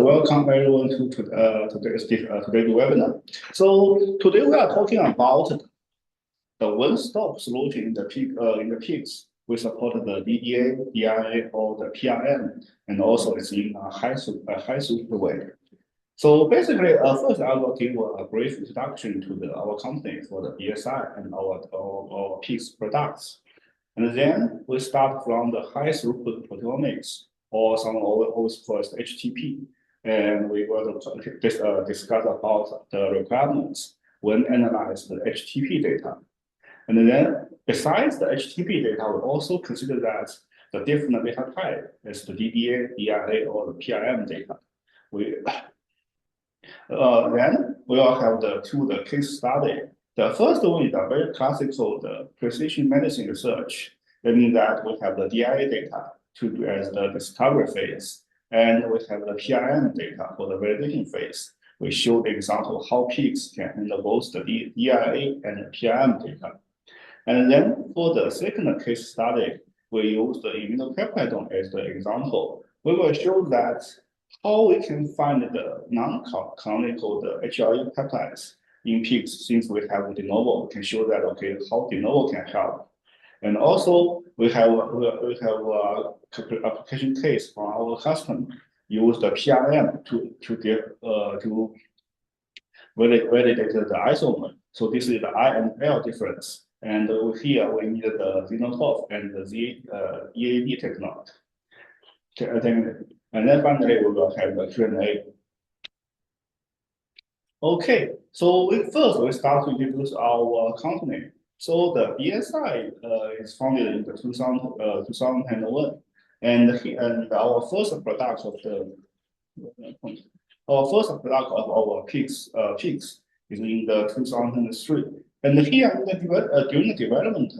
welcome everyone to today's webinar. So today we are talking about the one-stop solution in the PICS. We support the DDA, DDA, or the PRM, and also it's in a high-throughput way. So basically, first I will give a brief introduction to our company for the BSI and our PICS products. And then we start from the high-throughput proteomics, or some always call it HTP. And we will discuss about the requirements when analyze the HTP data. And then besides the HTP data, we also consider that the different data type is the DDA, DDA, or the PRM data. Then we will have the case study. The first one is a very classical precision medicine research. That means that we have the DDA data to do as the discovery phase, and we have the PRM data for the validation phase. We show the example how PICS can handle both the DDA and the PRM data. And then for the second case study, we use the immunopeptidome as the example. We will show that how we can find the non-canonical HLA peptides in PICS. Since we have de novo, we can show that how de novo can help. And also we have application case from our customer use the PRM to validate the isomer. So this is the I and L difference. And here we need the xenotop and the EAD technology. And then finally we will have the Q&A. Okay, so first we start to introduce our company. So the BSI is founded in the 2001, and our first product of our PICS is in the 2003. And here during the development,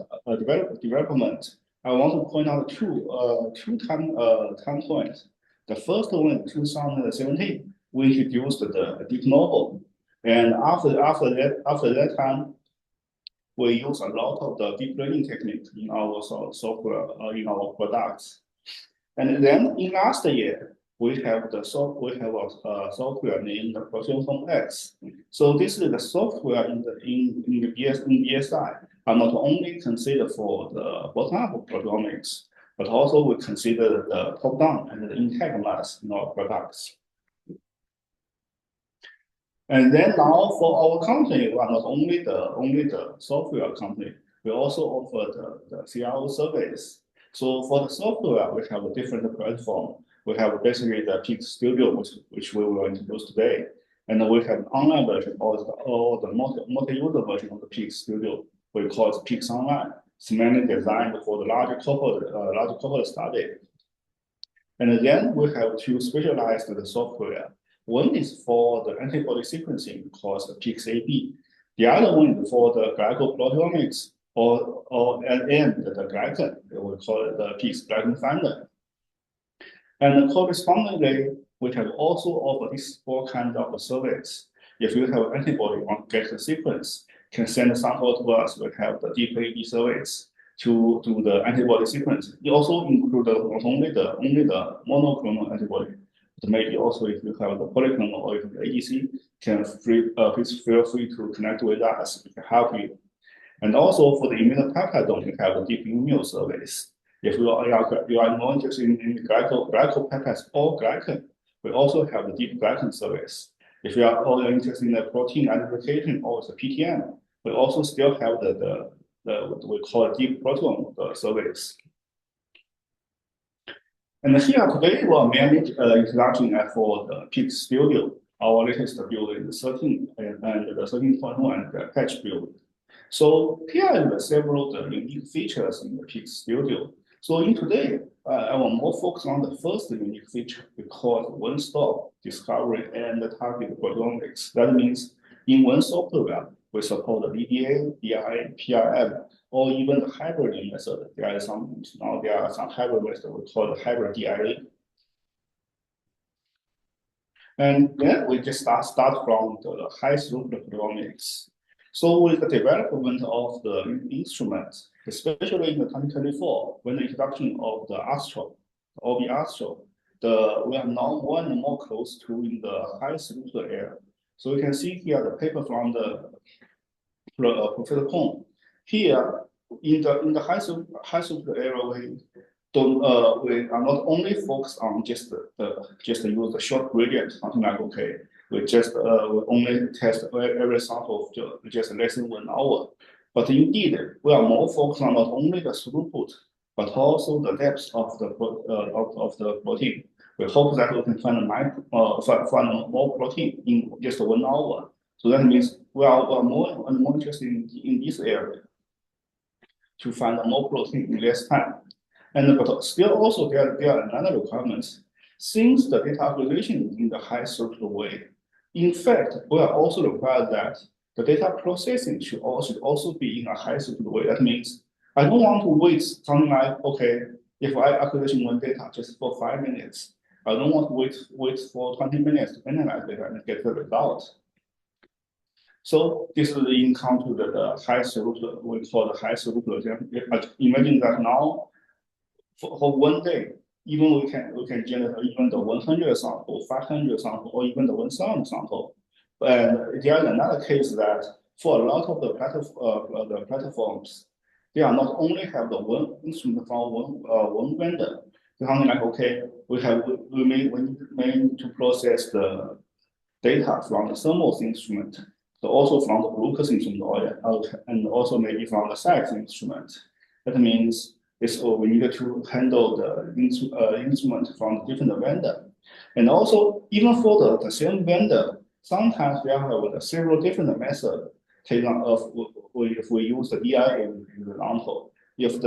I want to point out two time points. The first one in 2017, we introduced the de novo, and after that time, we use a lot of the deep learning techniques in our software, in our products. And then in last year, we have a software named Proteomics. So this is the software in BSI are not only considered for the bottom-up proteomics, but also we consider the top-down and the intact mass in our products. And then now for our company, we are not only the software company, we also offer the CRO service. So for the software, we have a different platform. We have basically the PICS Studio, which we will introduce today. And we have an online version or the multi-user version of the PICS Studio. We call it PICS Online. It's mainly designed for the larger cohort study. And then we have two specialized software. One is for the antibody sequencing, called PICS-AB. The other one is for the glycoproteomics, and the glycan. We call it the PICS Glycan Finder. And correspondingly, we have also offered these four kinds of service. If you have antibody want to get the sequence, can send a sample to us. We have the DDA service to do the antibody sequence. It also includes not only the monoclonal antibody, but maybe also if you have the polyclonal or if the ADC, please feel free to connect with us. We can help you. And also for the immunopeptidome, we have a deep immune service. If you are more interested in glycopeptides or glycan, we also have the deep glycan service. If you are also interested in the protein identification or the PTM, we also still have what we call deep proteome service. And here today we will manage introduction for the PICS Studio, our latest build in the 13 and the 13.1 and the patch build. So here are several unique features in the PICS Studio. So in today, I will more focus on the first unique feature we call one-stop discovery and target proteomics. That means in one software, we support the DDA, DDA, PRM, or even the hybrid method. There are some hybrid methods we call the hybrid DDA. And then we just start from the high-throughput proteomics. So with the development of the instruments, especially in 2024, when the introduction of the Astro, OB Astro, we are now more and more close to in the high throughput area. So you can see here the paper from the Professor Kong. Here in the high throughput area, we are not only focused on just use the short gradient, something like okay, we only test every sample just less than 1 hour. But indeed, we are more focused on not only the throughput, but also the depth of the protein. We hope that we can find more protein in just 1 hour. So that means we are more and more interested in this area to find more protein in less time. But still also there are another requirements. Since the data acquisition is in the high throughput way, in fact, we are also required that the data processing should also be in a high throughput way. That means I don't want to wait something like, okay, if I acquisition one data just for 5 minutes, I don't want to wait for 20 minutes to analyze data and get the result. So this is encounter the high throughput, we call the high throughput. Imagine that now for 1 day, even we can generate even the 100 sample, 500 sample, or even the 1,000 sample. And there is another case that for a lot of the platforms, they are not only have the one instrument from one vendor. Something like okay, we may need to process the data from the thermal instrument, so also from the glucose instrument, and also maybe from the SAX instrument. That means we need to handle the instrument from different vendor. And also, even for the same vendor, sometimes we have several different methods taken of if we use the DDA, for example. If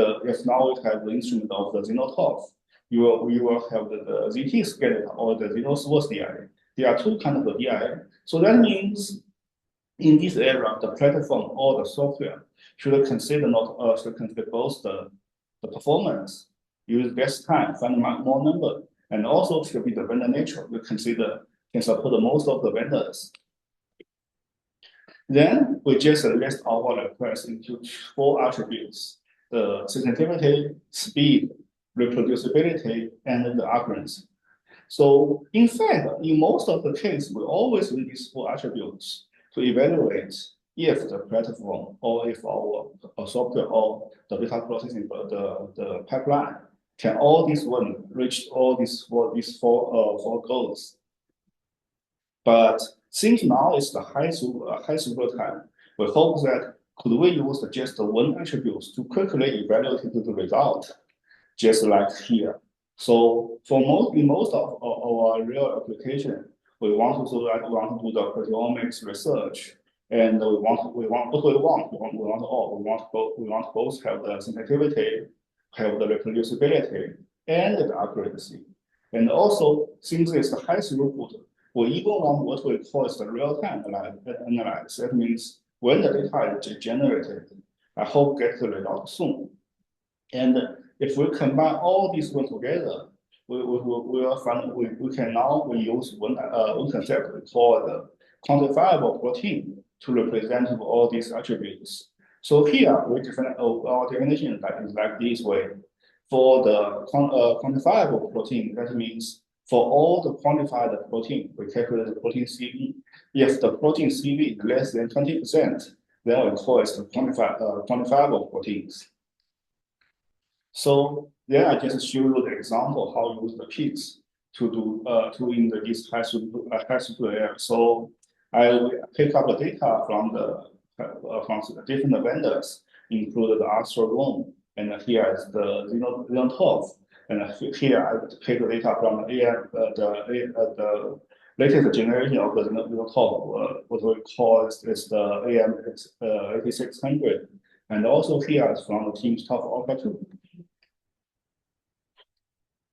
now we have the instrument of the Xenotoph, you will have the ZT skeleton or the Xenosource DDA. There are two kinds of DDA. So that means in this area, the platform or the software should consider both the performance, use less time, find more number, and also should be the vendor nature. We can support most of the vendors. Then we just list our requests into 4 attributes: the sensitivity, speed, reproducibility, and the accuracy. So in fact, in most of the case, we always use these 4 attributes to evaluate if the platform or if our software or the data processing, the pipeline can reach all these four goals. But since now it's the high throughput time, we hope that could we use just 1 attribute to quickly evaluate the result, just like here. So in most of our real application, we want to do the proteomics research, and we want both have the sensitivity, have the reproducibility, and the accuracy. And also, since it's the high throughput, we even want what we call the real-time analysis. That means when the data is generated, I hope get the result soon. And if we combine all these ones together, we will find we use one concept we call the quantifiable protein to represent all these attributes. So here we define our definition is like this way. For the quantifiable protein, that means for all the quantified protein, we calculate the protein CV. If the protein CV is less than 20%, then we call it the quantifiable proteins. So then I just show you the example how to use the kits to in this high throughput area. So I will pick up the data from the different vendors, including the Astro, and here is the Xenotoph. And here I take the data from the latest generation of the Xenotoph, what we call is the AM8600. And also here is from the Qing Zhang Alpha 2.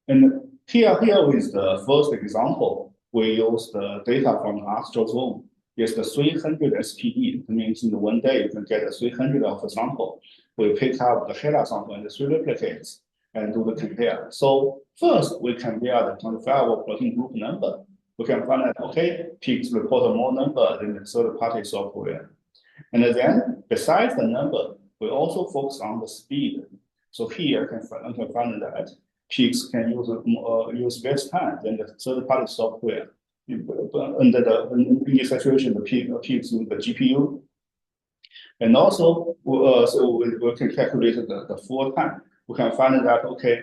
And here is the first example. We use the data from Astro. It's the 300 SPD. That means in 1 day you can get 300 of the sample. We pick up the HeLa sample and the 3 replicates and do the compare. So first we compare the quantifiable protein group number. We can find that okay, pigs report more number than the third-party software. And then besides the number, we also focus on the speed. So here I can find that pigs can use less time than the third-party software. Under in this situation, the pigs use the GPU, and also so we can calculate the full time. We can find that okay,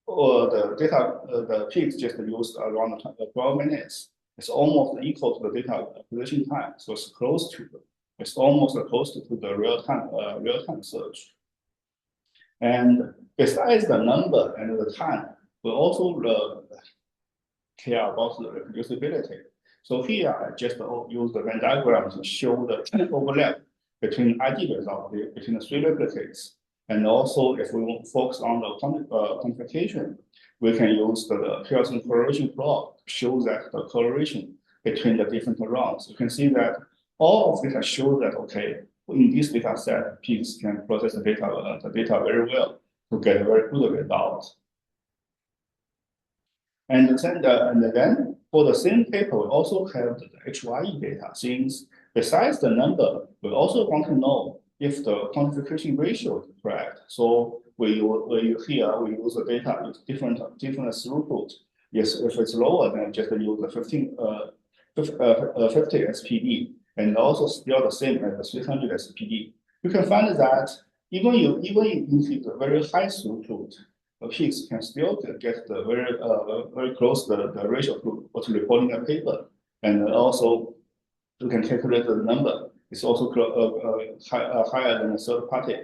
the data the pigs just used around 12 minutes. It's almost equal to the data acquisition time, so it's almost close to the real-time search. And besides the number and the time, we also care about the reproducibility. So here I just use the Venn diagram to show the overlap between ID results between the 3 replicates. And also, if we want to focus on the quantification, we can use the Pearson correlation plot to show that the correlation between the different rounds. You can see that all of this shows that okay, in this data set, pigs can process the data very well to get a very good result. And then for the same paper, we also have the HYE data. Since besides the number, we also want to know if the quantification ratio is correct. So we use the data with different throughput. Yes, if it's lower, then just use the 50 SPD, and also still the same as the 300 SPD. You can find that even in the very high throughput, the pigs can still get the very close the ratio to what's reporting a paper, and also you can calculate the number. It's also higher than the third party.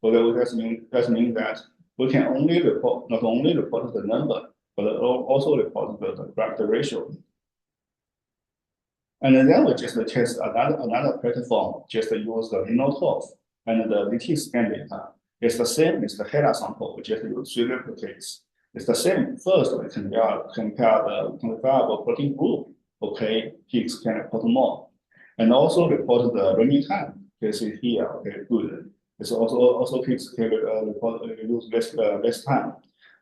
So that means that we can not only report the number, but also report the ratio. And then we just test another platform, just use the inno12 and the VT scan data. It's the same as the HeLa sample, we just use 3 replicates. It's the same. First, we compare the quantifiable protein group. Okay, pigs can report more. And also report the running time. You can see here, okay, good. It's also pigs can use less time.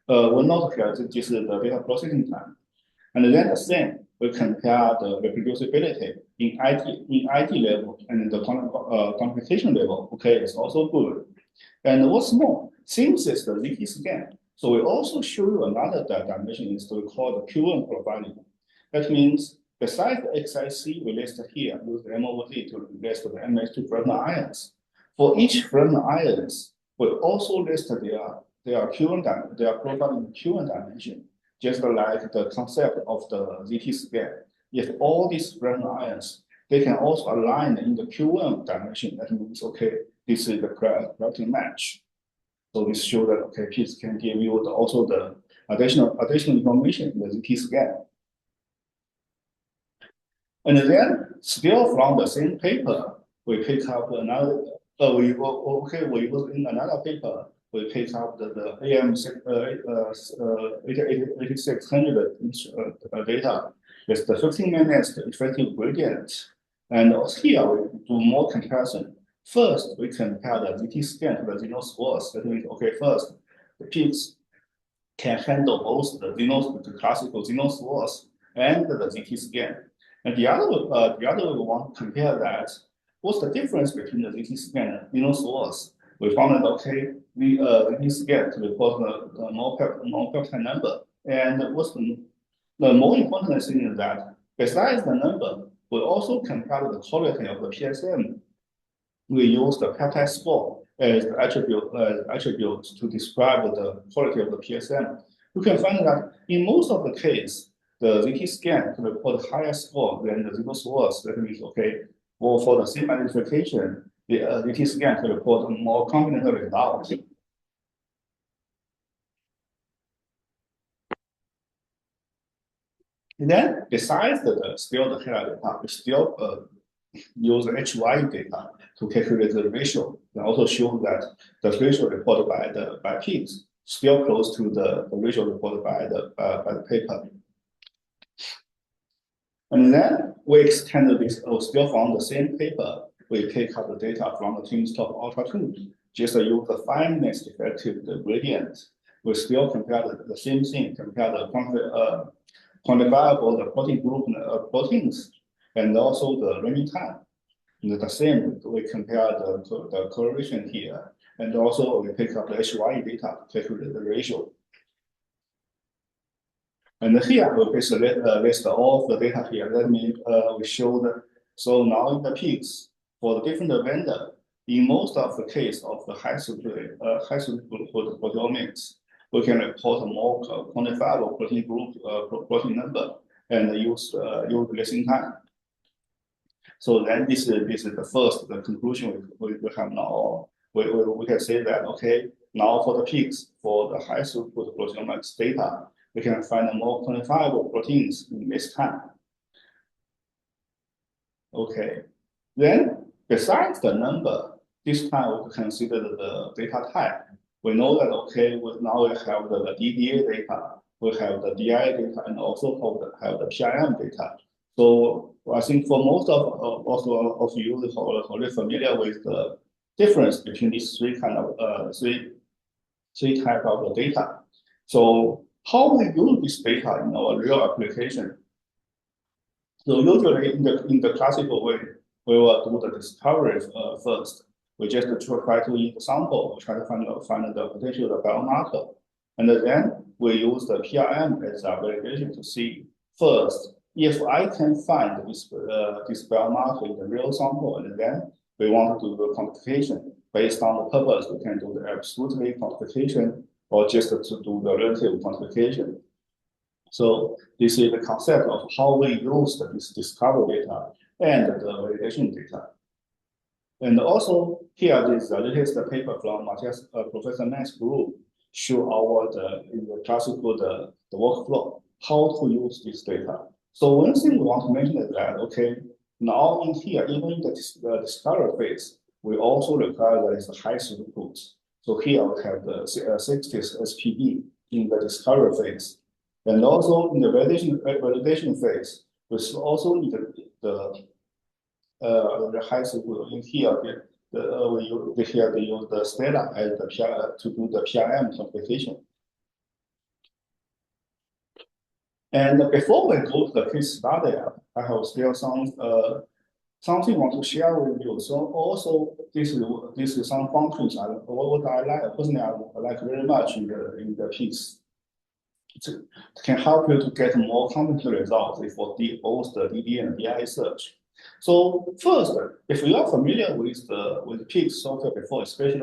We note here this is the data processing time. And then the same, we compare the reproducibility in ID level and the quantification level. Okay, it's also good. And what's more, since it's the ZT scan, so we also show you another dimension is we call the QM profiling. That means besides the XIC we listed here, use the MOD to list the MH2 fragment ions. For each fragment ions, we also list their profiling QM dimension, just like the concept of the ZT scan. If all these fragment ions, they can also align in the QM dimension. That means okay, this is the correct match. So this shows that okay, pigs can give you also the additional information in the ZT scan. And then still from the same paper, we pick up another. We use in another paper. We pick up the AM 8600 data with the 15 minutes effective gradient. And also here we do more comparison. First, we compare the ZT scan to the xeno scores. That means, okay, first, the pigs can handle both the classical xeno scores and the ZT scan. And the other way we want to compare that. What's the difference between the ZT scan and xeno scores? We found that okay, the ZT scan to report the more peptide number. And what's the more important thing is that besides the number, we also compare the quality of the PSM. We use the peptide score as the attribute to describe the quality of the PSM. You can find that in most of the case, the ZT scan can report higher score than the xeno scores. That means okay, for the same identification, the ZT scan can report more confident results. And then besides the HeLa data, we still use the HYE data to calculate the ratio. And also show that the ratio reported by pigs still close to the ratio reported by the paper. And then we extended this, still from the same paper, we take up the data from the timsTOF Ultra 2, just use the 5 minutes effective gradient. We still compare the same thing, compare the quantifiable the protein group proteins, and also the running time. And the same, we compare the correlation here, and also we pick up the HYE data to calculate the ratio. And here we basically list all of the data here. That means we showed, so now in the peaks for the different vendor, in most of the case of the high-throughput proteomics, we can report a more quantifiable protein group, protein number, and use less time. So then this is the first the conclusion we have now. We can say that okay, now for the peaks for the high-throughput proteomics data, we can find more quantifiable proteins in this time. Okay, then besides the number, this time we consider the data type. We know that okay, now we have the DDA data, we have the DI data, and also have the PRM data. So I think for most of you who are already familiar with the difference between these three types of data. So how we use this data in our real application? So usually in the classical way, we will do the discovery first. We just try to eat the sample, try to find the potential biomarker, and then we use the PRM as a validation to see first if I can find this biomarker in the real sample, and then we want to do the quantification. Based on the purpose, we can do the absolute quantification or just to do the relative quantification. So this is the concept of how we use this discovery data and the validation data. And also here is the latest paper from Professor Matt's group show in the classical the workflow, how to use this data. So one thing we want to mention is that, okay, now in here, even in the discovery phase, we also require that it's a high throughput. So here we have the 60th SPB in the discovery phase. And also in the validation phase, we also need the high throughput. In here, they use the Stella as to do the PRM quantification. And before we go to the case study, I have still something I want to share with you. So also this is some functions what I like personally I like very much in the piece. It can help you to get more complete results for both the DDA and DI search. So first, if you are familiar with the PIX software before, especially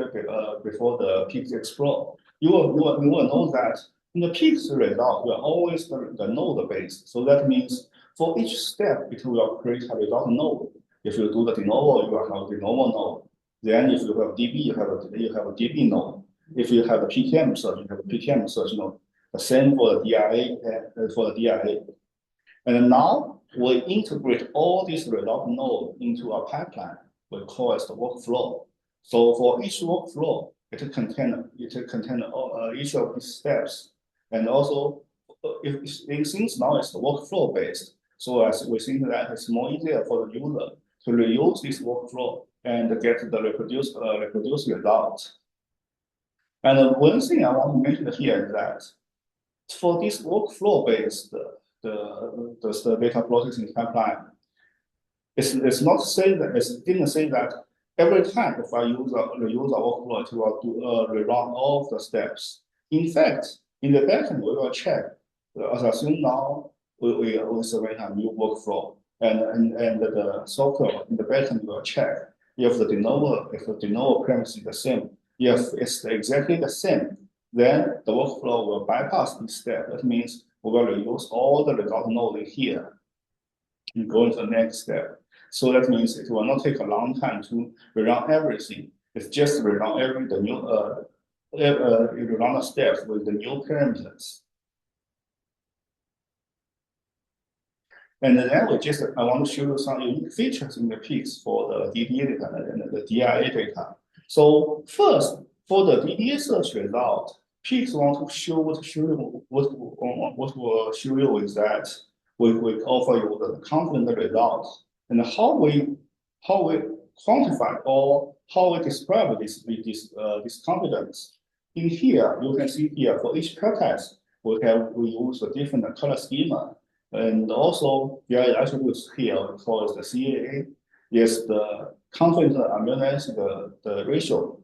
before the PIX Explore, you will know that in the PIX result, we are always the node-based. So that means for each step, it will create a result node. If you do the de novo, you will have de novo node. Then if you have DB, you have a DB node. If you have a PTM search, you have a PTM search node. The same for the DIA. And now we integrate all these result nodes into a pipeline. We call it the workflow. So for each workflow, it contains each of these steps. And also, since now it's the workflow based, so as we think that it's more easier for the user to reuse this workflow and get the reproduced result. And one thing I want to mention here is that for this workflow based the data processing pipeline, it's not say that it didn't say that every time if I use a workflow to rerun all of the steps. In fact, in the backend we will check. As I assume now we survey a new workflow, and the software in the backend will check if the de novo premise is the same. If it's exactly the same, then the workflow will bypass this step. That means we will reuse all the result node in here and go into the next step. So that means it will not take a long time to rerun everything. It's just rerun rerun the steps with the new parameters. And then I want to show you some unique features in the PIX for the DDA data and the DIA data. So first, for the DDA search result, PIX want to show what will show you is that we offer you the confident results and how we quantify or how we describe this confidence. In here, you can see here for each peptide, we use a different color schema. And also, there are attributes here, we call it the CAA. Yes, the confidence amino acid the ratio.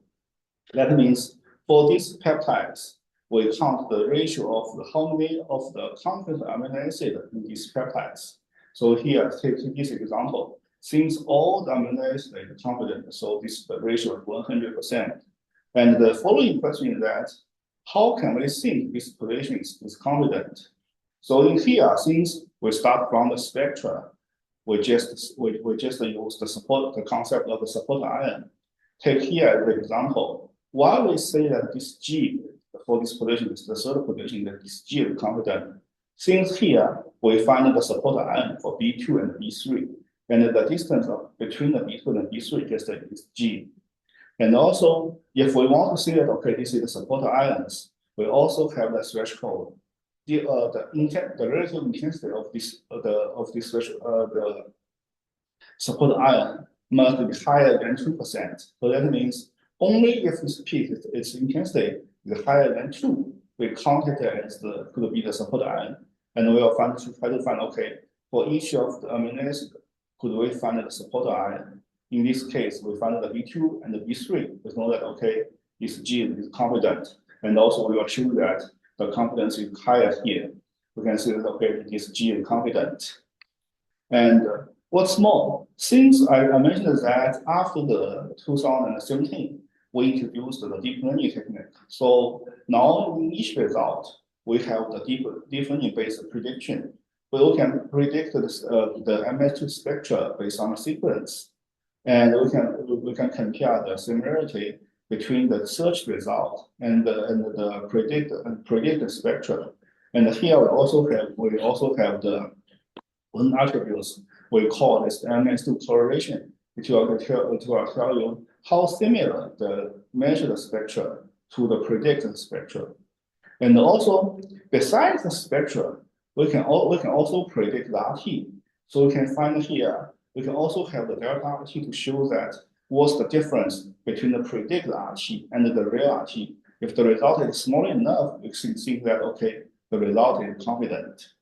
That means for these peptides, we count the ratio of how many of the confident amino acid in these peptides. So here, take this example. Since all the amino acids are confident, so this ratio is 100%. And the following question is that, how can we think this position is confident? So in here, since we start from the spectra, we just use the concept of the support ion. Take here the example. Why we say that this G for this position is the third position, that this G is confident. Since here we find the support ion for B2 and B3, and the distance between the B2 and B3 just is G. And also, if we want to say that okay, this is the support ions, we also have the threshold. The relative intensity of this the support ion must be higher than 2%. So that means only if this peak its intensity is higher than 2, we count it as could be the support ion, and we will try to find okay, for each of the amino acids, could we find the support ion? In this case, we find the B2 and the B3. We know that okay, this G is confident, and also we will show that the confidence is higher here. We can see that okay, this G is confident. And what's more, since I mentioned that after the 2017, we introduced the deep learning technique. So now in each result, we have the deep learning based prediction. We can predict the MS2 spectra based on the sequence. And we can compare the similarity between the search result and the predicted spectra. And here we also have the one attributes we call this MS2 correlation, which will tell you how similar the measured spectra to the predicted spectra. And also, besides the spectra, we can also predict the RT. So we can find here, we can also have the delta RT to show that what's the difference between the predicted RT and the real RT. If the result is small enough, we can see that okay, the result is confident.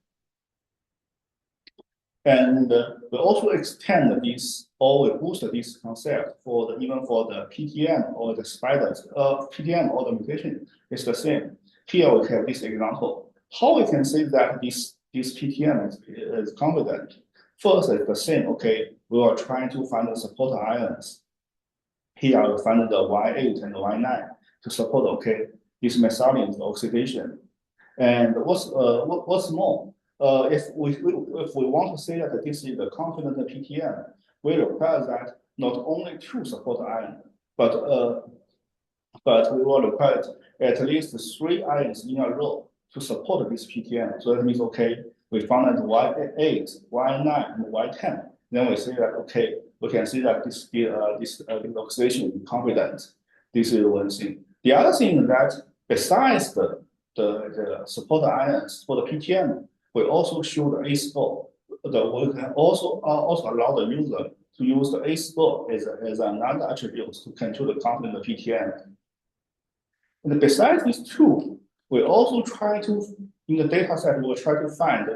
And we also extend this, or we boost this concept for even for the PTM or the spiders. PTM or the mutation is the same. Here we have this example. How we can say that this PTM is confident? First, it's the same. Okay, we are trying to find the support ions. Here we find the Y8 and the Y9 to support okay this methionine oxidation. And what's more? If we want to say that this is the confident PTM, we require that not only 2 support ions, but we will require at least 3 ions in a row to support this PTM. So that means okay, we found that Y8, Y9, and Y10. Then we say that okay, we can see that this oxidation is confident. This is one thing. The other thing is that besides the support ions for the PTM, we also show the A score. We can also allow the user to use the A score as another attribute to control the confidence of PTM. And besides these two, we also try to, in the data set, we will try to find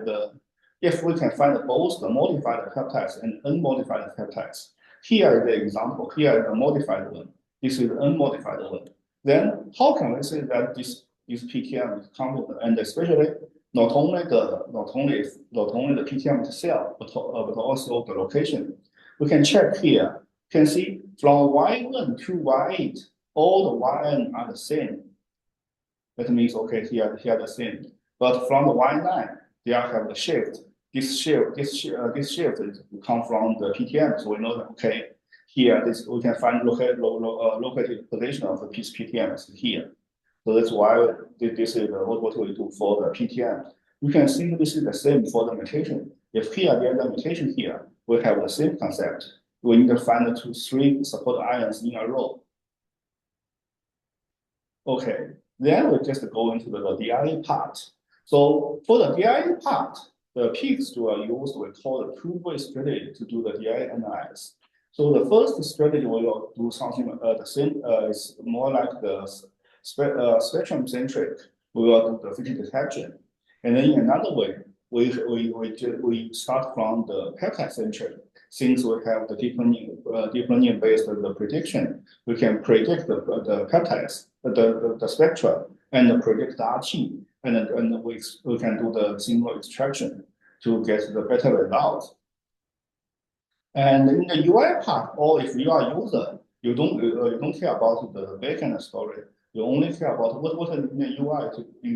if we can find both the modified peptides and unmodified peptides. Here is the example. Here is the modified one. This is the unmodified one. Then how can we say that this PTM is confident, and especially not only the PTM itself, but also the location. We can check here. You can see from Y1 to Y8, all the YN are the same. That means okay, here the same. But from the Y9, they have the shift. This shift come from the PTM. So we know that okay, here we can find located position of the PTM is here. So that's why this is what we do for the PTM. You can see this is the same for the mutation. If here there's a mutation here, we have the same concept. We need to find 2, 3 support ions in a row. Okay, then we just go into the DDA part. So for the DDA part, the peaks are used, we call the two-way strategy to do the DDA analysis. So the first strategy we will do something the same is more like the spectrum centric. We will do the feature detection, and then in another way, we start from the peptide centric. Since we have the deep learning based the prediction, we can predict the peptides, the spectra and predict RT, and we can do the signal extraction to get the better result. And in the UI part, or if you are a user, you don't care about the backend story. You only care about what in the UI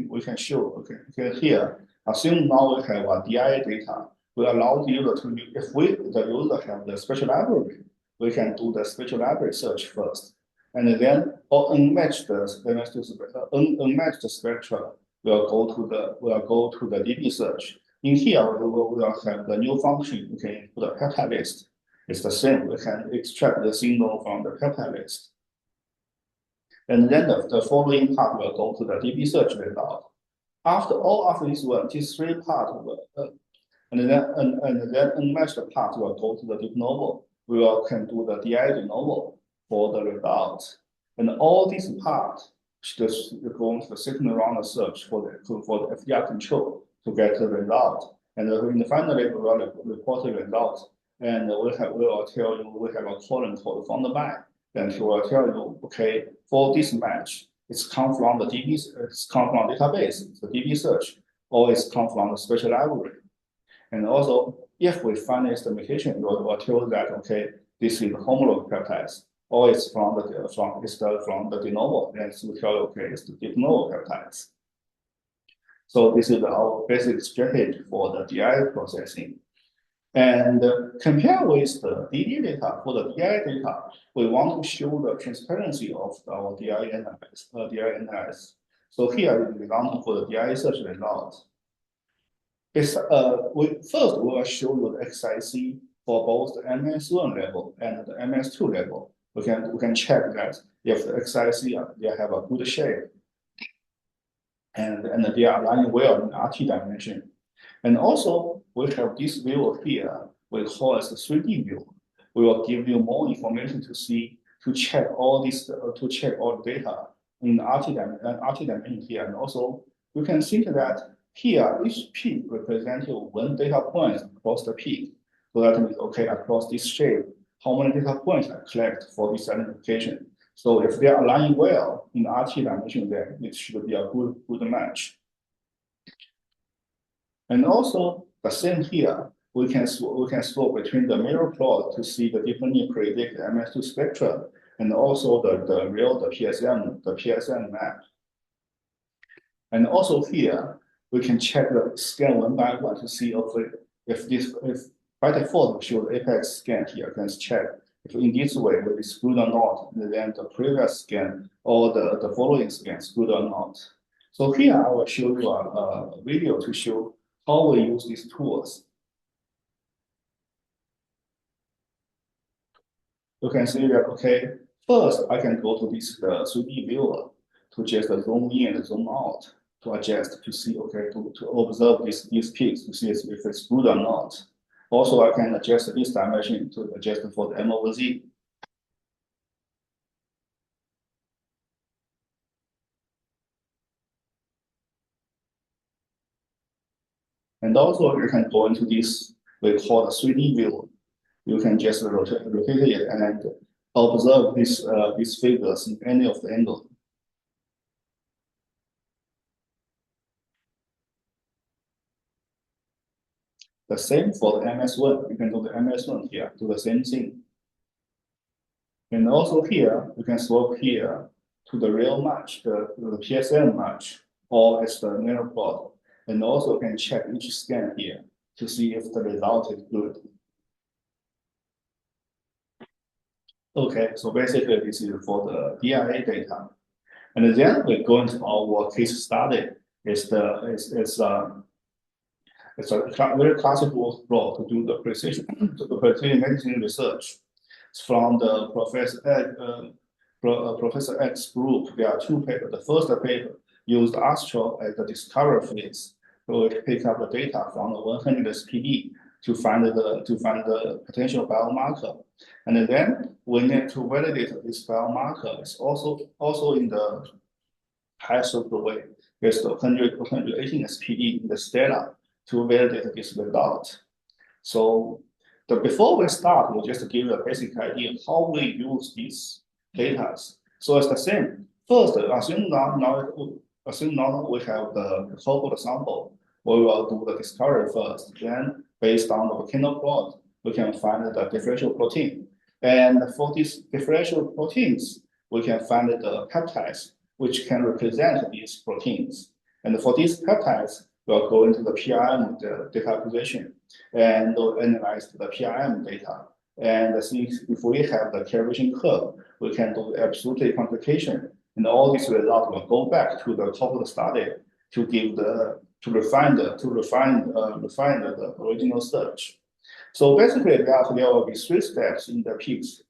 we can show. Okay, here, assume now we have a DDA data. We allow the user to, if the user have the spatial library, we can do the spatial library search first. And then for unmatched spectra, we'll go to the DB search. In here, we will have the new function. We can put a peptide list. It's the same. We can extract the signal from the peptide list. And then the following part will go to the DB search result. After this one, these three parts will, and then unmatched part will go to the de novo. We can do the DI de novo for the result. And all these parts just go to the second round of search for the FDR control to get the result. And finally, we will report the result. And we will tell you we have a column called found by. Then we will tell you, okay, for this match, it's come from the DB, it's come from database, the DB search, or it's come from the spatial library. And also, if we find instrumentation, we will tell that, okay, this is homolog peptides, or it's from the de novo. Then we tell you, okay, it's the de novo peptides. So this is our basic strategy for the DI processing. And compare with the DD data, for the DI data, we want to show the transparency of our DI analysis. So here is the example for the DI search result. It's, first, we will show you the XIC for both the MS1 level and the MS2 level. We can check that if the XIC they have a good shape and they are aligning well in RT dimension. And also, we have this view here, we call it the 3D view. We will give you more information to check all the data in RT dimension here. And also, you can think that here, each peak represents one data point across the peak. So that means, okay, across this shape, how many data points I collect for this identification. So if they are aligning well in RT dimension, then it should be a good match. And also the same here, we can swap between the mirror plot to see the differently predict MS2 spectra, and also the PSM map. And also here, we can check the scan one by one to see if by default we show the apex scan here. Can check if in this way will be good or not, and then the previous scan or the following scan is good or not. So here I will show you a video to show how we use these tools. You can see that, okay, first I can go to this 3D viewer to just zoom in and zoom out to adjust to see, okay, to observe these peaks to see if it's good or not. Also, I can adjust this dimension to adjust for the M over Z. And also, you can go into this, we call the 3D view. You can just rotate it and observe these figures in any of the angles. The same for the MS1. You can do the MS1 here, do the same thing. And also here, you can swap here to the real match, the PSM match, or as the mirror plot. And also can check each scan here to see if the result is good. Okay, so basically this is for the DDA data. And then we go into our case study. It's a very classical workflow to do the precision medicine research. It's from the Professor X group. There are two papers. The first paper used Astral as the discovery phase. So it pick up the data from the 100 SPD to find the potential biomarker. And then we need to validate this biomarker. It's also in the high-throughput way. There's the 118 SPD in the Stella to validate this result. So before we start, we'll just give you a basic idea how we use these data. So it's the same. First, assume now assume now we have the whole sample. We will do the discovery first. Then, based on the volcano plot, we can find the differential protein. And for these differential proteins, we can find the peptides, which can represent these proteins. And for these peptides, we'll go into the PRM data acquisition and analyze the PRM data. And since if we have the correlation curve, we can do absolute quantification. And all these results will go back to the top of the study to give to refine the original search. So basically, there will be 3 steps in the peaks.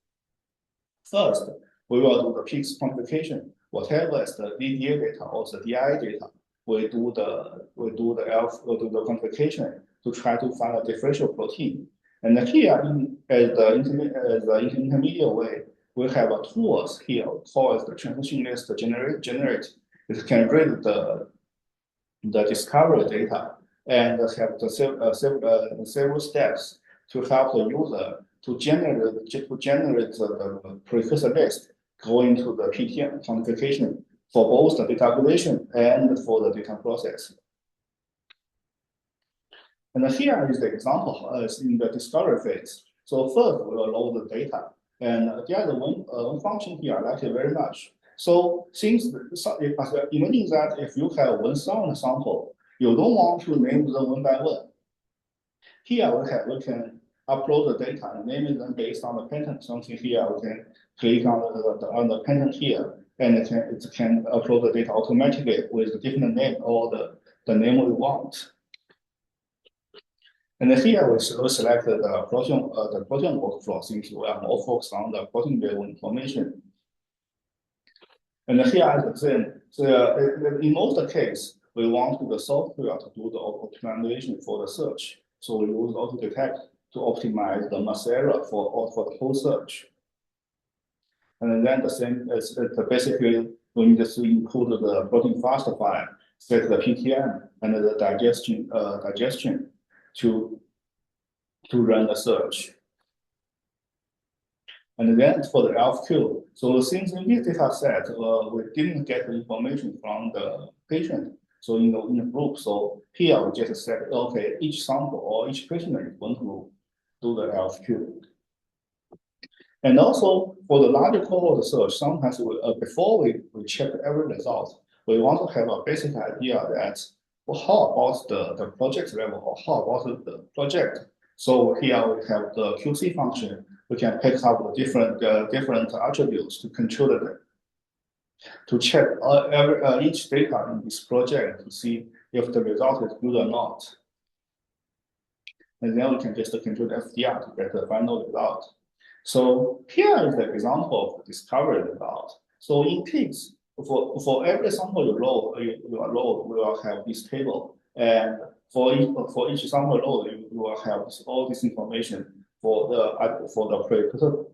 First, we will do the peaks quantification. Whatever is the DDA data or the DI data, we do the quantification to try to find a differential protein. And here, as the intermediate way, we have a tools here called the transition list generate. It can read the discovery data and have the several steps to help the user to generate the precursor list going to the PTM quantification for both the data acquisition and for the data process. And here is the example in the discovery phase. So first we will load the data, and the other one function here I like it very much. So since imagine that if you have 1,000 sample, you don't want to name them one by one. Here we can upload the data and name them based on the pattern. Something here we can click on the pattern here, and it can upload the data automatically with the different name or the name we want. And here we select the protein workflow since we are more focused on the protein level information. And here is the thing. In most cases, we want the software to do the optimization for the search. So we use auto-detect to optimize the mass error for the whole search. And then the same as basically we need to include the protein fast file, set the PTM and the digestion to run the search. And then for the LFQ, so since in this data set, we didn't get the information from the patient, so in the group, so here we just said, okay, each sample or each patient is going to do the LFQ. And also for the larger cohort search, sometimes before we check every result, we want to have a basic idea that how about the project level or how about the project. So here we have the QC function. We can pick up the different attributes to control them, to check each data in this project to see if the result is good or not. And then we can just control the FDR to get the final result. So here is the example of the discovery result. So in peaks, for every sample you load, we will have this table, and for each sample load, you will have all this information for the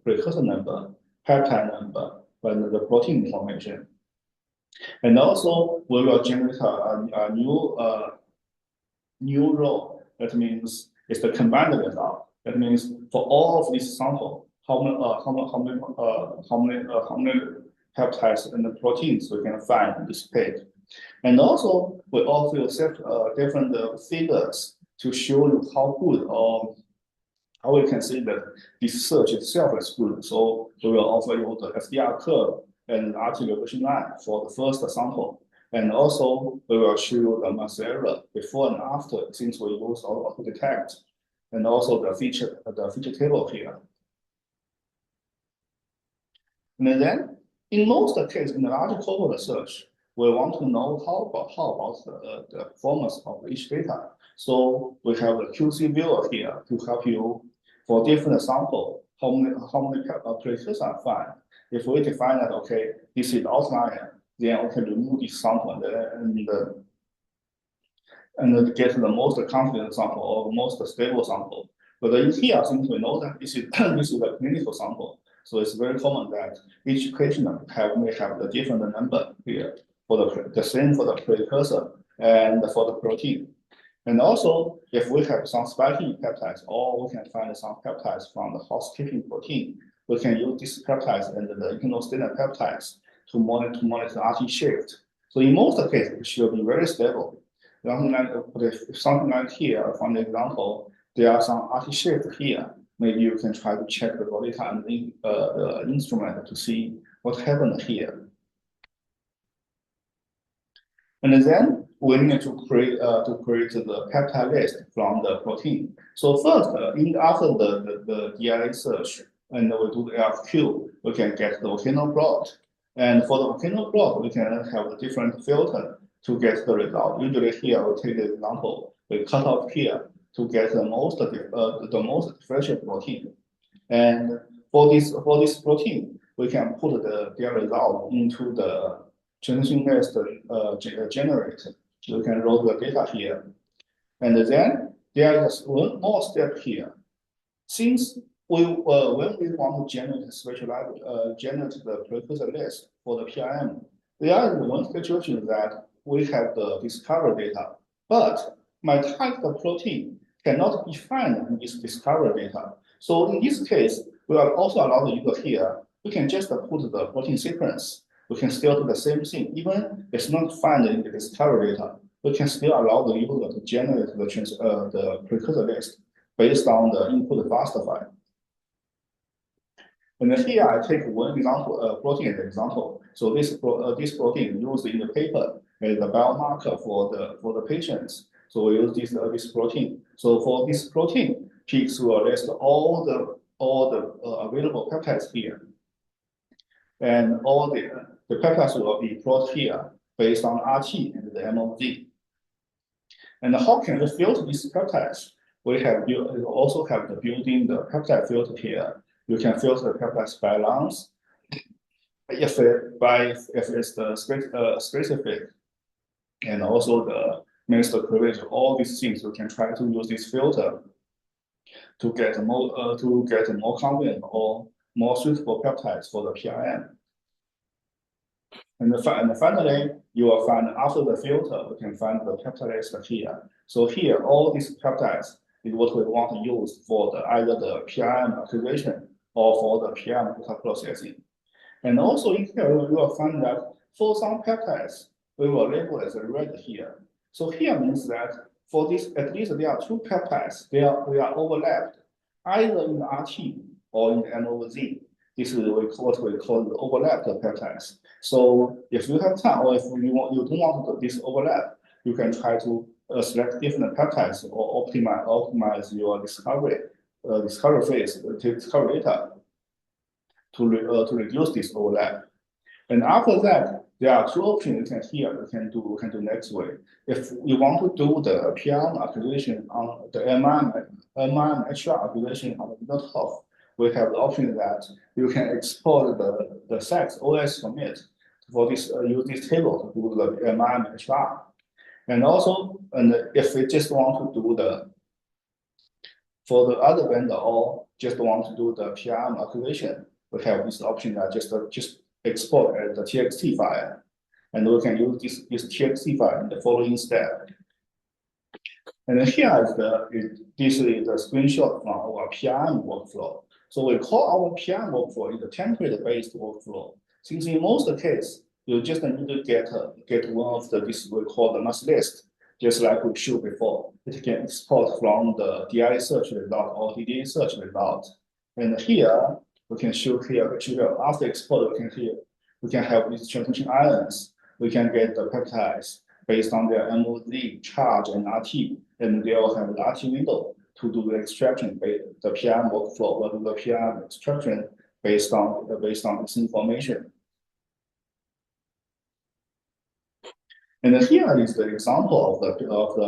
precursor number, peptide number, and the protein information. And also we will generate a new row. That means it's the combined result. That means for all of these samples, how many peptides and the proteins we can find in this page. And also we also set different figures to show you how good or how we can see that this search itself is good. So we will offer you the FDR curve and RT regression line for the first sample. And also we will show you the mass error before and after, since we use auto-detect, and also the feature table here. And then in most cases, in the large cohort search, we want to know how about the performance of each data. So we have the QC viewer here to help you for different sample, how many precursors are found. If we define that, okay, this is outlier, then we can remove this sample and get the most confident sample or most stable sample. But in here, since we know that this is a clinical sample, so it's very common that each patient may have the different number here for the same for the precursor and for the protein. And also, if we have some spiking peptides, or we can find some peptides from the housekeeping protein, we can use these peptides and the internal standard peptides to monitor RT shift So in most cases, it should be very stable. Something like here, for example, there are some RT shift here. Maybe you can try to check the data and the instrument to see what happened here. And then we need to create the peptide list from the protein. So first, after the DDA search, and we do the LFQ, we can get the volcano plot. And for the volcano plot, we can have a different filter to get the result. Usually here, we take the example, we cut off here to get the most differential protein. And for this protein, we can put their result into the transition list generator. You can roll the data here. And then there is one more step here. Since when we want to generate the precursor list for the PRM, there is one situation that we have the discovery data, but my type of protein cannot be found in this discovery data. So in this case, we are also allowed the user here. We can just put the protein sequence. We can still do the same thing. Even it's not found in the discovery data, we can still allow the user to generate the precursor list based on the input FASTA file. And here I take one example, protein as an example. So this protein used in the paper as a biomarker for the patients. So we use this protein. So for this protein, peaks will list all the available peptides here, and all the peptides will be plotted here based on RT and the MOZ. And how can we filter these peptides? We also have the built-in the peptide filter here. You can filter the peptides by length, if it's the specific, and also the minister privilege. All these things you can try to use this filter to get more convenient or more suitable peptides for the PRM. And finally, you will find after the filter, we can find the peptide list here. So here, all these peptides is what we want to use for either the PRM activation or for the PRM data processing. And also in here, you will find that for some peptides, we will label as red here. So here means that for this, at least there are two peptides, they are overlapped, either in the RT or in the MOZ. This is what we call the overlapped peptides. So if you have time, or if you don't want this overlap, you can try to select different peptides or optimize your discovery phase, discovery data to reduce this overlap. And after that, there are two options you can do next way. If you want to do the PRM activation on the HR activation on the top, we have the option that you can export the sex OS commit for this, use this table to do the HR. And also, if we just want to do for the other vendor or just want to do the PRM activation, we have this option that just export as the TXT file. And we can use this TXT file in the following step. And then here this is the screenshot from our PRM workflow. So we call our PRM workflow is a template-based workflow. Since in most cases, you just need to get one of this we call the mass list, just like we showed before. It can export from the DDA search result or DDA search result. And here we can show here after export we can have these transmission islands. We can get the peptides based on their MOZ, charge, and RT, and they will have the RT window to do the extraction. The PRM workflow will do the PRM extraction based on this information. And here is the example of the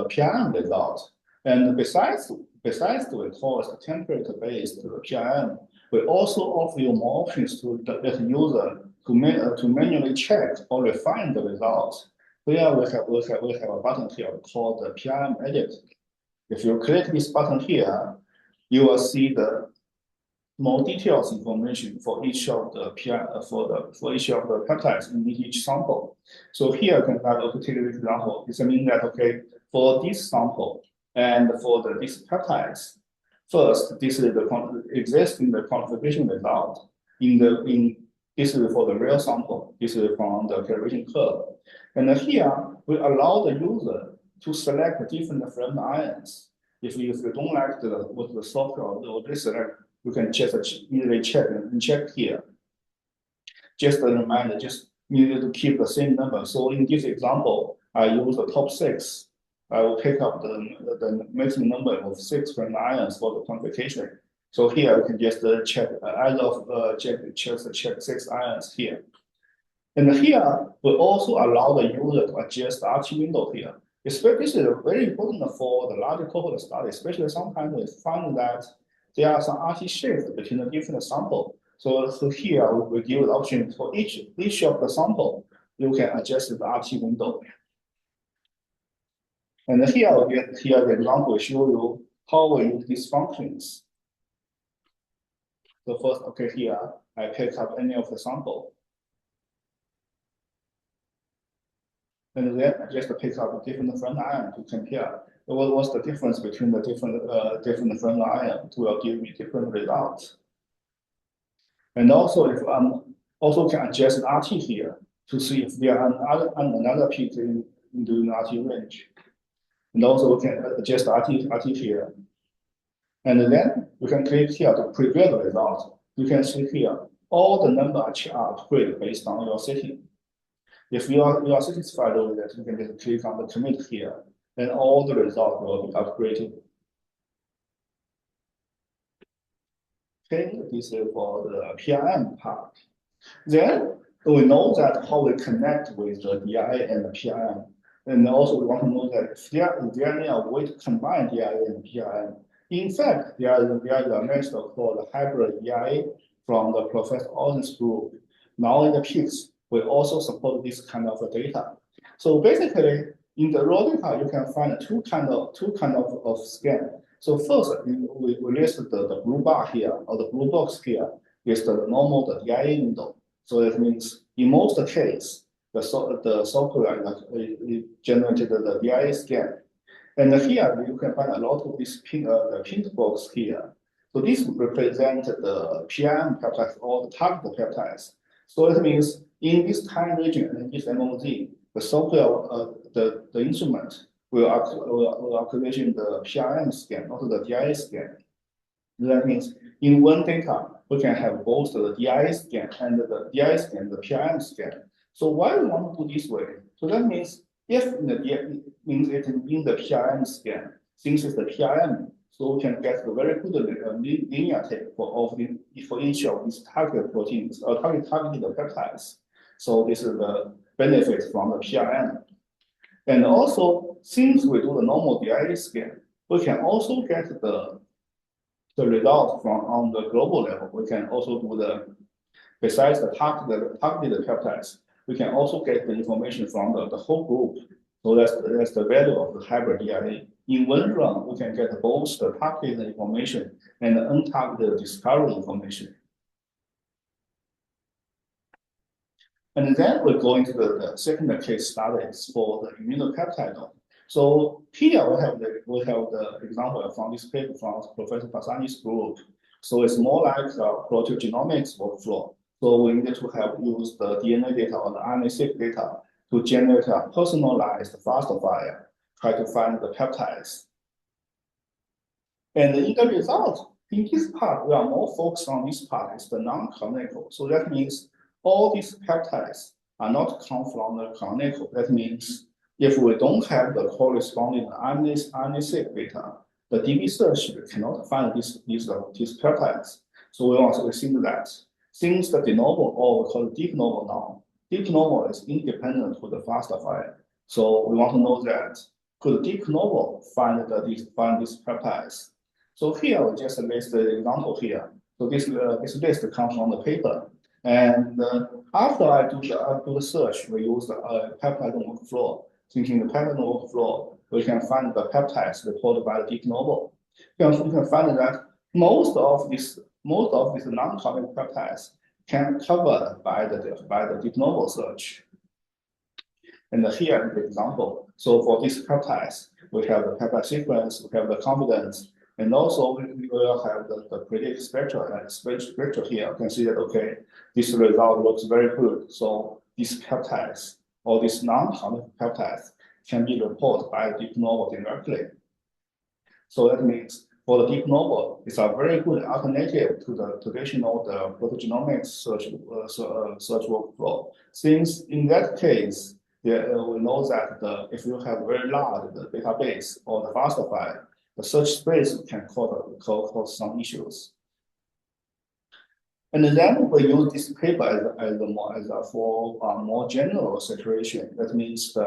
PRM result. And besides the course template-based PRM, we also offer you more options to let user to manually check or refine the results. Here we have a button here called the PRM edit. If you click this button here, you will see the more details information for each of the for each of the peptides in each sample. So here, to take this example, it means that for this sample and for these peptides, first this is the existing quantification result. In This is for the real sample. This is from the calibration curve. And here, we allow the user to select different friend ions. If you don't like what the software or this select, you can just easily check and check here. Just a reminder, just need to keep the same number. So in this example, I use the top 6. I will pick up the maximum number of 6 friend ions for the quantification. So here you can just check check 6 ions here. And here we also allow the user to adjust the RT window here. Especially this is very important for the larger cohort study, especially sometimes we find that there are some RT shifts between the different sample. So here we give the option for each of the sample, you can adjust the RT window. And here the example will show you how we use these functions. So first, okay, here I pick up any of the sample. And then I just pick up different friend ion to compare. What's the difference between the different friend ion will give me different results. And also, if I'm also can adjust RT here to see if there are another peak in the RT range. And also we can adjust RT here. And then we can click here to preview the result. You can see here all the numbers are upgraded based on your setting. If you are satisfied with that, you can just click on the commit here, and all the results will be upgraded. Okay, this is for the PRM part. Then we know that how we connect with the DDA and the PRM. And also we want to know that if there is a way to combine DDA and PRM. In fact, there is a method called hybrid DDA from the Professor Ozen's group. Now in the PICS, we also support this kind of data. So basically, in the raw data, you can find two kind of scan. So first, we list the blue bar here, or the blue box here, is the normal the DDA window. So that means in most cases, the software generated the DDA scan. And here you can find a lot of this the pink box here. So this represents the PRM peptides or the target peptides. So that means in this time region and this MOZ, the software, the instrument will calculate the PRM scan, not the DDA scan. That means in one data, we can have both the DDA scan and the DDA scan, the PRM scan. So why we want to do this way? So that means if the DDA means it in the PRM scan, since it's the PRM, so we can get a very good linear tape for each of these target proteins or targeted peptides. So this is the benefit from the PRM. And also, since we do the normal DDA scan, we can also get the result from on the global level. We can also do besides the targeted peptides, we can also get the information from the whole group. So that's the value of the hybrid DDA. In one run, we can get both the targeted information and the untargeted discovery information. And then we go into the second case studies for the immunopeptidome. So here we have the example from this paper from Professor Pasani's group. So it's more like a proteogenomics workflow. So we need to have use the DNA data or the RNA-seq data to generate a personalized classifier, try to find the peptides. And in the result, in this part, we are more focused on this part, is the non-canonical. So that means all these peptides are not come from the canonical. That means if we don't have the corresponding RNA-seq data, the DB search cannot find these peptides. So we want to assume that since the de novo, or we call it deep novo now, deep novo is independent to the classifier. So we want to know that could deep novo find these peptides. So here we just list the example here. So this list comes from the paper. And after I do the search, we use the peptidome workflow. Thinking the peptidome workflow, we can find the peptides reported by the deep novo. You can find that most of these non-canonical peptides can covered by the deep novo search. And here is the example. So for these peptides, we have the peptide sequence, we have the confidence, And also we will have the predict spectra and spectra here. You can see that, okay, this result looks very good. So these peptides or these non-canonical peptides can be reported by deep novo directly. So that means for the deep novo, it's a very good alternative to the traditional proteogenomics search workflow. Since in that case, we know that if you have very large database or the faster file, the search space can cause some issues. And then we use this paper as a more general situation. That means we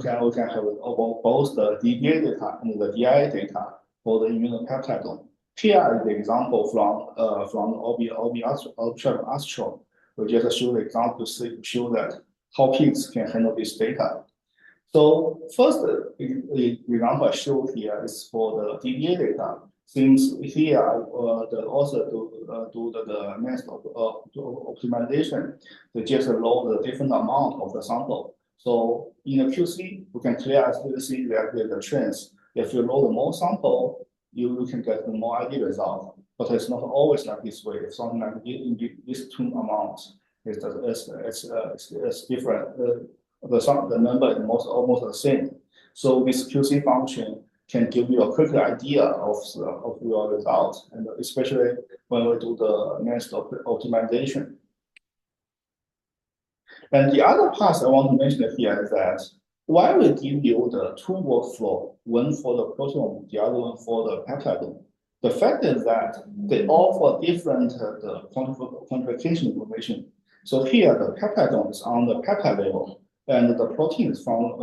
can have both the DDA data and the DIA data for the immunopeptidome. Here is the example from OB Astro. We just show the example to show that how pigs can handle this data. So first example I show here is for the DDA data. Since here the author do the method of optimization, they just load the different amount of the sample. So in the QC, we can clearly see that the trends. If you load more sample, you can get the more ideal result. But it's not always like this way. If something like these two amounts is different, the number is almost the same. So this QC function can give you a quick idea of your result, and especially when we do the method of optimization. And the other part I want to mention here is that why we give you the two workflow, one for the proteome, the other one for the peptidome. The fact is that they offer different quantification information. So here the peptidome is on the peptide level, and the protein is from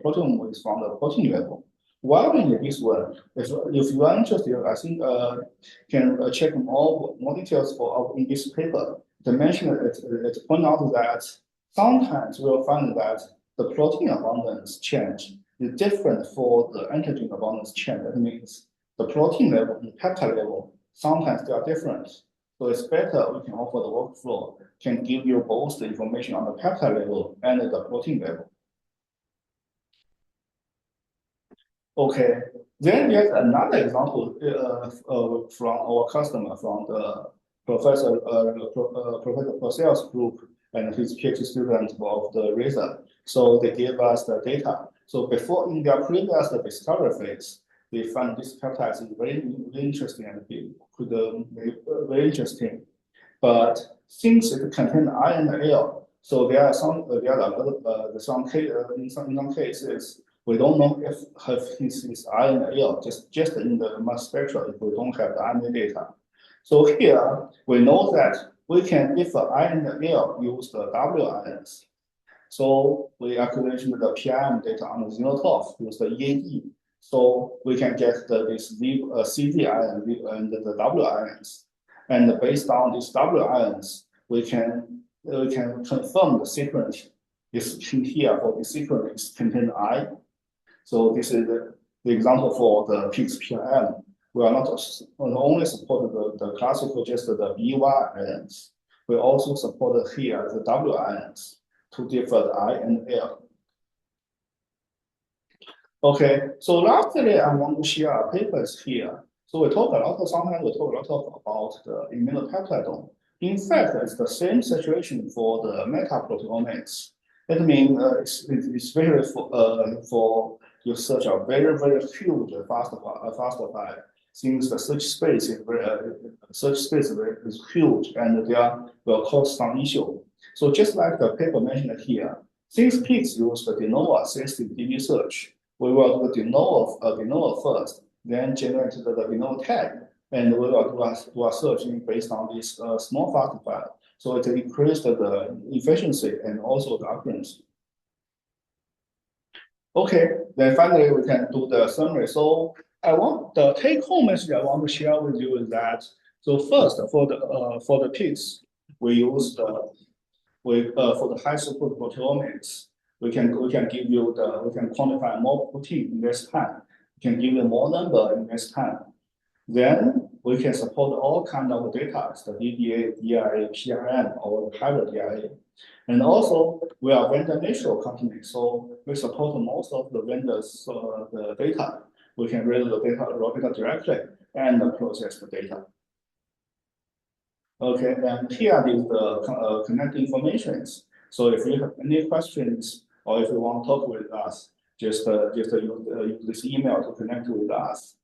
proteome is from the protein level. While in this one, if you are interested, I think can check more details in this paper. They mention it point out that sometimes we'll find that the protein abundance change is different for the antigen abundance change. That means the protein level and the peptide level, sometimes they are different. So it's better we can offer the workflow, can give you both the information on the peptide level and the protein level. Okay, then there's another example from our customer, from the Professor Purcell's group and his PhD student of the RISA. So they gave us the data. So before in their previous discovery phase, they found this peptide is very interesting and very interesting. But since it contains I and L, so there are some in some cases we don't know if it's I and L just in the mass spectrum if we don't have the RNA data. So here we know that we can, if I and L use the W ions. So we acquisition the PRM data on the xenotroph, use the EAD. So we can get this CD ion and the W ions. And based on these W ions, we can confirm the sequence is here for the sequence contain I. So this is the example for the PIX PRM. We are not only support the classical just the BY ions. We also support here the W ions to differ the I and L. Okay, so lastly, I want to share papers here. So sometimes we talk a lot about the immunopeptidome. In fact, it's the same situation for the metaproteomics. That means it's very for you search a very huge faster file. Since the search space is huge and there will cause some issue. So just like the paper mentioned here, since PIX use the de novo sensitive DB search, we will do the de novo first, then generate the de novo tag, and we will do a searching based on this small fast file. So it increased the efficiency and also the accuracy. Okay, then finally we can do the summary. So the take-home message I want to share with you is that, so first for the PIX, we use for the high-throughput proteomics, we can quantify more protein in less time. We can give you more number in less time. Then we can support all kind of data, the DDA, DIA, PRM, or hybrid DIA. And also, we are vendor neutral company, so we support most of the vendors' the data. we can read the data, raw data directly and process the data. Okay, and here is the connect informations. So if you have any questions or if you want to talk with us, just use this email to connect with us.